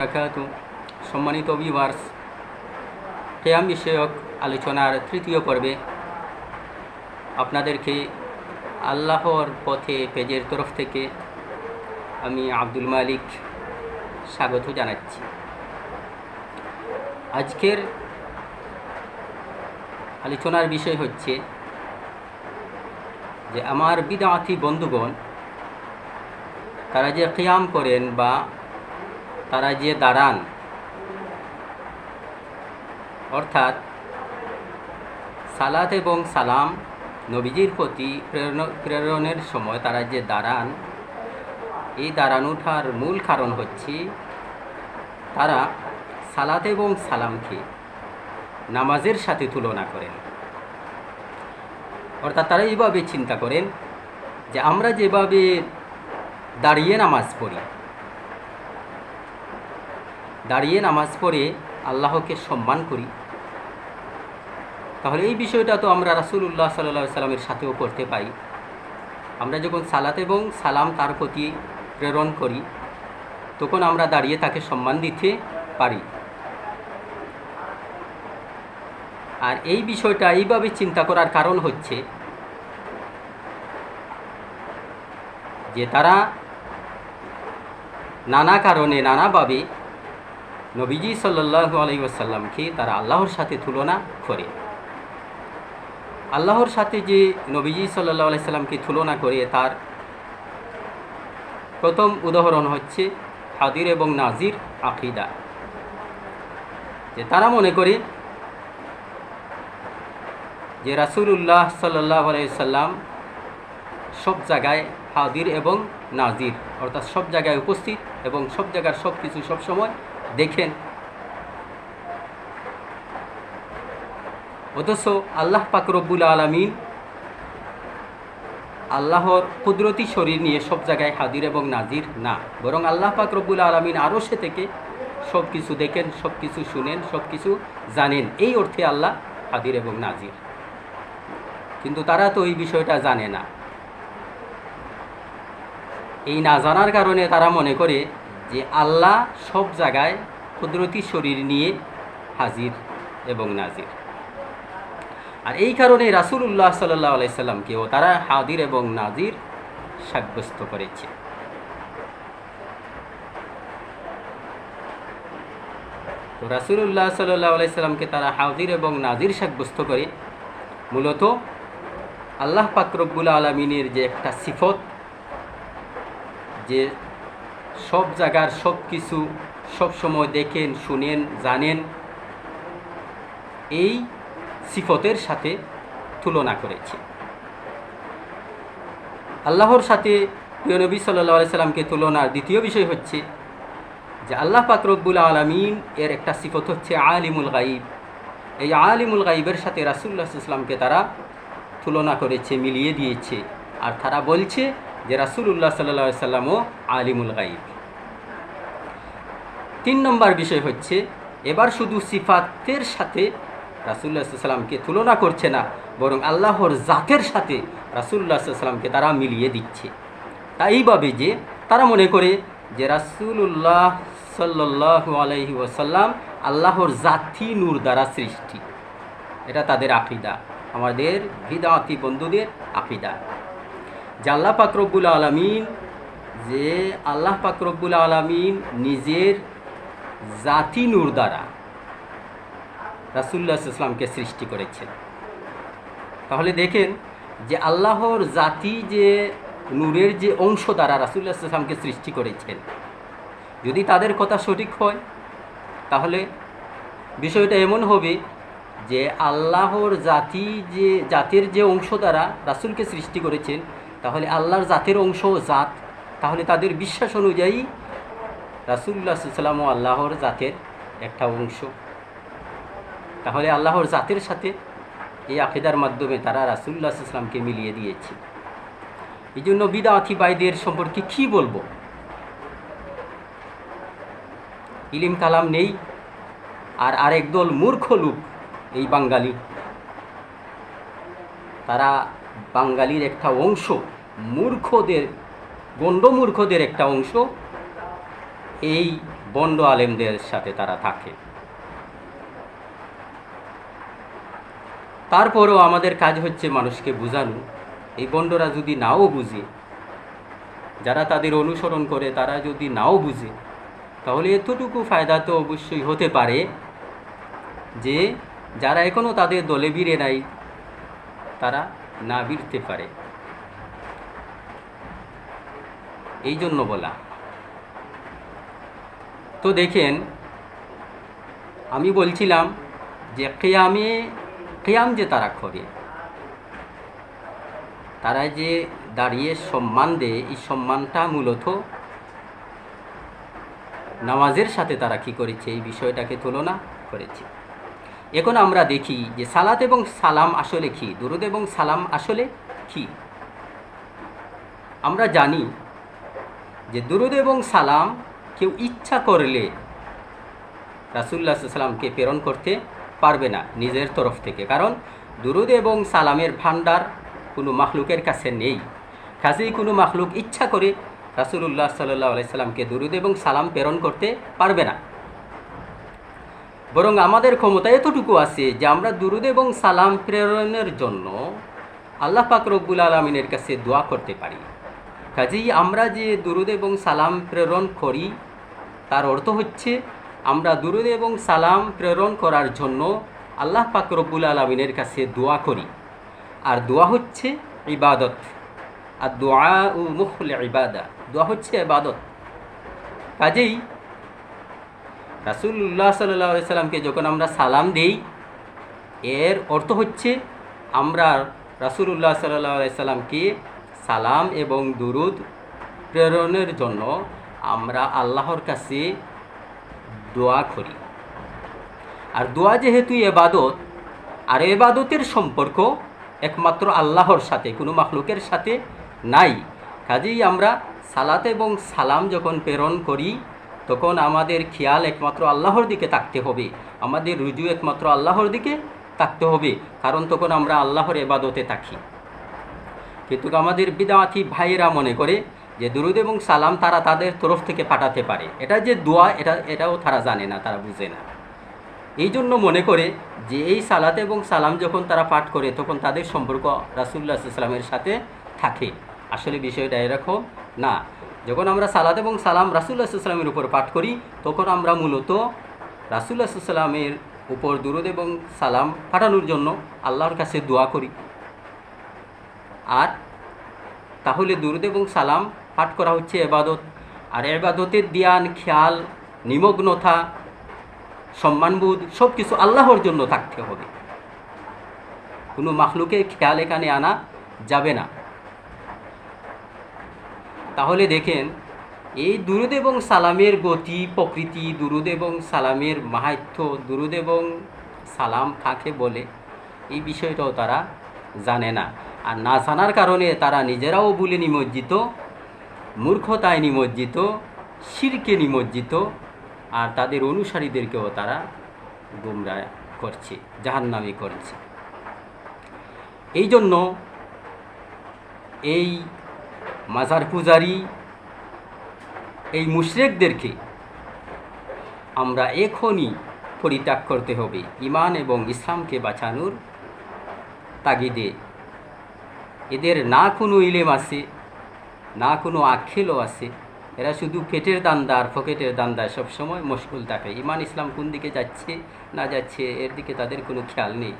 বারাকাতু। সম্মানিত ভিউয়ার্স, কিয়াম বিষয়ক আলোচনার তৃতীয় পর্বে আপনাদেরকে আল্লাহর পথে পেজের তরফ থেকে আমি আব্দুল মালিক স্বাগত জানাচ্ছি। আজকের আলোচনার বিষয় হচ্ছে যে আমার বিদআতি বন্ধুগণ তারা যে কিয়াম করেন বা তারা যে দাঁড়ান, অর্থাৎ সালাত এবং সালাম নবীজির প্রতি প্রেরণের সময় তারা যে দাঁড়ান, এই দাঁড়ানোটার মূল কারণ হচ্ছে তারা সালাত এবং সালামকে নামাজের সাথে তুলনা করেন। অর্থাৎ তারা এইভাবে চিন্তা করেন যে আমরা যেভাবে দাঁড়িয়ে নামাজ পড়ে আল্লাহকে সম্মান করি, তাহলে এই বিষয়টা তো আমরা রাসূলুল্লাহ সাল্লাল্লাহু আলাইহি সাল্লামের সাথেও করতে পারি। আমরা যখন সালাত এবং সালাম তার প্রতি প্রেরণ করি, তখন আমরা দাঁড়িয়ে তাকে সম্মান দিতে পারি। আর এই বিষয়টা এইভাবে চিন্তা করার কারণ হচ্ছে যে তারা নানা কারণে নানাভাবে নবীজি সাল্লাল্লাহু আলাইহি ওয়াসাল্লামকে তারা আল্লাহর সাথে তুলনা করে। আল্লাহর সাথে যে নবীজি সাল্লাল্লাহু আলাইহি সাল্লামকে তুলনা করে তার প্রথম উদাহরণ হচ্ছে হাদির এবং নাজির আকীদা। যে তারা মনে করে যে রাসূলুল্লাহ সাল্লাল্লাহু আলাইহি ওয়াসাল্লাম সব জায়গায় হাদির এবং নাজির, অর্থাৎ সব জায়গায় উপস্থিত এবং সব জায়গার সব কিছু সবসময় দেখেন। অথচ আল্লাহ পাক রব্বুল আলামিন আল্লাহর কুদরতি শরীর নিয়ে সব জায়গায় হাদির এবং নাজির না, বরং আল্লাহ পাক রব্বুল আলামিন আরশে থেকে সব কিছু দেখেন, সব কিছু শুনেন, সব কিছু জানেন। এই অর্থে আল্লাহ হাদির এবং নাজির। কিন্তু তারা তো এই বিষয়টা জানে না। এই না জানার কারণে তারা মনে করে যে আল্লাহ সব জায়গায় কুদরতি শরীর নিয়ে হাজির এবং নাজির। আর এই কারণে রাসূলুল্লাহ সাল্লাল্লাহু আলাইহি সাল্লামকেও তারা হাজির এবং নাজির সাব্যস্ত করেছে। তো রাসূলুল্লাহ সাল্লাল্লাহু আলাইহি সাল্লামকে তারা হাজির এবং নাজির সাব্যস্ত করে মূলত আল্লাহ পাক রব্বুল আলামিনের যে একটা সিফত, যে সব জায়গার সব কিছু সবসময় দেখেন, শুনেন, জানেন, এই সিফতের সাথে তুলনা করেছে। আল্লাহর সাথে প্রিয় নবী সাল্লাল্লাহু আলাইহি সাল্লামকে তুলনার দ্বিতীয় বিষয় হচ্ছে যে আল্লাহ পাক রব্বুল আলামিন এর একটা সিফত হচ্ছে আলিমুল গাইব। এই আলিমুল গাইবের সাথে রাসূলুল্লাহ সাল্লাল্লাহু আলাইহি সাল্লামকে তারা তুলনা করেছে, মিলিয়ে দিয়েছে। আর তারা বলছে যে রাসূলুল্লাহ সাল্লাল্লাহু আলাইহি সাল্লামও আলিমুল গাইব। 3 নম্বর বিষয় হচ্ছে এবার শুধু সিফাতের সাথে রাসূলুল্লাহ সাল্লাল্লাহু আলাইহি সাল্লামকে তুলনা করছে না, বরং আল্লাহর জাতের সাথে রাসূলুল্লাহ সাল্লাল্লাহু আলাইহি সাল্লামকে তারা মিলিয়ে দিচ্ছে। তাই এইভাবে যে তারা মনে করে যে রাসূলুল্লাহ সাল্লাল্লাহু আলাইহি ওয়াসাল্লাম আল্লাহর জাতি নূর দ্বারা সৃষ্টি। এটা তাদের আকীদা, আমাদের বিদআতি বন্ধুদের আকীদা। যে আল্লাহ পাক রব্বুল আলামিন নিজের জাতি নূর দ্বারা রাসূলুল্লাহ সাল্লাল্লাহু আলাইহি ওয়াসাল্লামকে সৃষ্টি করেছেন। তাহলে দেখেন যে আল্লাহর জাতি যে নূরের যে অংশ দ্বারা রাসূলুল্লাহ সাল্লাল্লাহু আলাইহি ওয়াসাল্লামকে সৃষ্টি করেছেন, যদি তাদের কথা সঠিক হয় তাহলে বিষয়টা এমন হবে যে আল্লাহর জাতের যে অংশ দ্বারা রাসূলকে সৃষ্টি করেছেন, তাহলে আল্লাহর জাতের অংশ জাত, তাহলে তাদের বিশ্বাস অনুযায়ী রাসূলুল্লাহ সাল্লাল্লাহু আলাইহি ওয়াসাল্লামও আল্লাহর জাতের একটা অংশ। তাহলে আল্লাহর জাতের সাথে এই আকীদার মাধ্যমে তারা রাসূলুল্লাহ সাল্লাল্লাহু আলাইহি ওয়াসাল্লামকে মিলিয়ে দিয়েছে। এই জন্য বিদআতি ভাইদের সম্পর্কে কী বলবো? ইলম কালাম নেই, আর আরেক দল মূর্খ লোক এই বাঙালি, তারা বাঙালির একটা অংশ, মূর্খদের, গণ্ডমূর্খদের একটা অংশ এই বন্ড আলেমদের সাথে তারা থাকে। তারপরেও আমাদের কাজ হচ্ছে মানুষকে বোঝানো। এই বন্ডরা যদি নাও বুঝে, যারা তাদের অনুসরণ করে তারা যদি নাও বুঝে, তাহলে এতটুকু ফায়দা তো অবশ্যই হতে পারে যে যারা এখনও তাদের দলে ভিড়ে নাই তারা না ভিড়তে পারে। এই জন্য বলা। তো দেখেন, আমি বলছিলাম যে কেয়াম যে তারা করে, তারা যে দাঁড়িয়ে সম্মান দেয়, এই সম্মানটা মূলত নামাজের সাথে তারা কি করেছে, এই বিষয়টাকে তুলনা করেছে। এখন আমরা দেখি যে সালাত এবং সালাম আসলে কি, দুরূদ এবং সালাম আসলে কি। আমরা জানি যে দুরূদ এবং সালাম কেউ ইচ্ছা করলে রাসূলুল্লাহ সাল্লাল্লাহু আলাইহি ওয়াসাল্লামকে প্রেরণ করতে পারবে না নিজের তরফ থেকে, কারণ দুরূদ এবং সালামের ভান্ডার কোনো মাখলুকের কাছে নেই। কাজেই কোনো মাখলুক ইচ্ছা করে রাসূলুল্লাহ সাল্লাল্লাহু আলাইহি ওয়াসাল্লামকে দুরূদ এবং সালাম প্রেরণ করতে পারবে না। বরং আমাদের ক্ষমতা এতটুকু আছে যে আমরা দুরূদ এবং সালাম প্রেরণের জন্য আল্লাহ পাক রব্বুল আলামিনের কাছে দোয়া করতে পারি। কাজেই আমরা যে দুরূদ এবং সালাম প্রেরণ করি, তার অর্থ হচ্ছে আমরা দুরূদ এবং সালাম প্রেরণ করার জন্য আল্লাহ পাক রব্বুল আলামিনের কাছে দোয়া করি। আর দোয়া হচ্ছে ইবাদত। আর দোয়া ও মুখল ইবাদা, দোয়া হচ্ছে ইবাদত। কাজেই রাসূলুল্লাহ সাল্লাল্লাহু আলাইহি সাল্লামকে যখন আমরা সালাম দেই, এর অর্থ হচ্ছে আমরা রাসূলুল্লাহ সাল্লাল্লাহু আলাইহি সাল্লামকে সালাম এবং দুরূদ প্রেরণের জন্য আমরা আল্লাহর কাছে দোয়া করি। আর দোয়া যেহেতু ইবাদত, আর ইবাদতের সম্পর্ক একমাত্র আল্লাহর সাথে, কোনো মাখলুকের সাথে নাই। কাজেই আমরা সালাত এবং সালাম যখন প্রেরণ করি, তখন আমাদের খেয়াল একমাত্র আল্লাহর দিকে থাকতে হবে, আমাদের রুজু একমাত্র আল্লাহর দিকে থাকতে হবে, কারণ তখন আমরা আল্লাহর ইবাদতে থাকি। কিন্তু আমাদের বিদআতি ভাইয়েরা মনে করে যে দুরূদ এবং সালাম তারা তাদের তরফ থেকে পাঠাতে পারে, এটা যে দোয়া এটাও তারা জানে না, তারা বুঝে না। এই জন্য মনে করে যে এই সালাত এবং সালাম যখন তারা পাঠ করে তখন তাদের সম্পর্ক রাসূলুল্লাহ সাল্লাল্লাহু আলাইহি ওয়াসাল্লামের সাথে থাকে। আসলে বিষয়টা এরকম না। যখন আমরা সালাত এবং সালাম রাসূলুল্লাহ সাল্লাল্লাহু আলাইহি ওয়াসাল্লামের উপর পাঠ করি, তখন আমরা মূলত রাসূলুল্লাহ সাল্লাল্লাহু আলাইহি ওয়াসাল্লামের উপর দুরূদ এবং সালাম পাঠানোর জন্য আল্লাহর কাছে দোয়া করি। আর তাহলে দুরূদ এবং সালাম পাঠ করা হচ্ছে ইবাদত। আর ইবাদতের ধ্যান, খেয়াল, নিমগ্নতা, সম্মানবোধ সব কিছু আল্লাহর জন্য থাকতে হবে, কোনো মাখলুকের খেয়াল এখানে আনা যাবে না। তাহলে দেখেন, এই দুরূদ এবং সালামের গতি প্রকৃতি, দুরূদ এবং সালামের মাহাত্ম্য, দুরূদ এবং সালাম কাকে বলে, এই বিষয়টাও তারা জানে না। আর না জানার কারণে তারা নিজেরাও ভুলে নিমজ্জিত, মূর্খতায় নিমজ্জিত, শিরকে নিমজ্জিত, আর তাদের অনুসারীদেরকেও তারা গুমরাহ করছে, জাহান্নামী করছে। এই জন্য এই মাজার পূজারী, এই মুশরিকদেরকে আমরা এখনই পরিত্যাগ করতে হবে ঈমান এবং ইসলামকে বাঁচানোর তাগিদে। এদের না কোনো ইলম আছে, না কোনো আখিলও আছে, এরা শুধু পেটের দান্দা আর পকেটের দান্দায় সবসময় মশগুল থাকে। ঈমান ইসলাম কোন দিকে যাচ্ছে না যাচ্ছে এর দিকে তাদের কোনো খেয়াল নেই।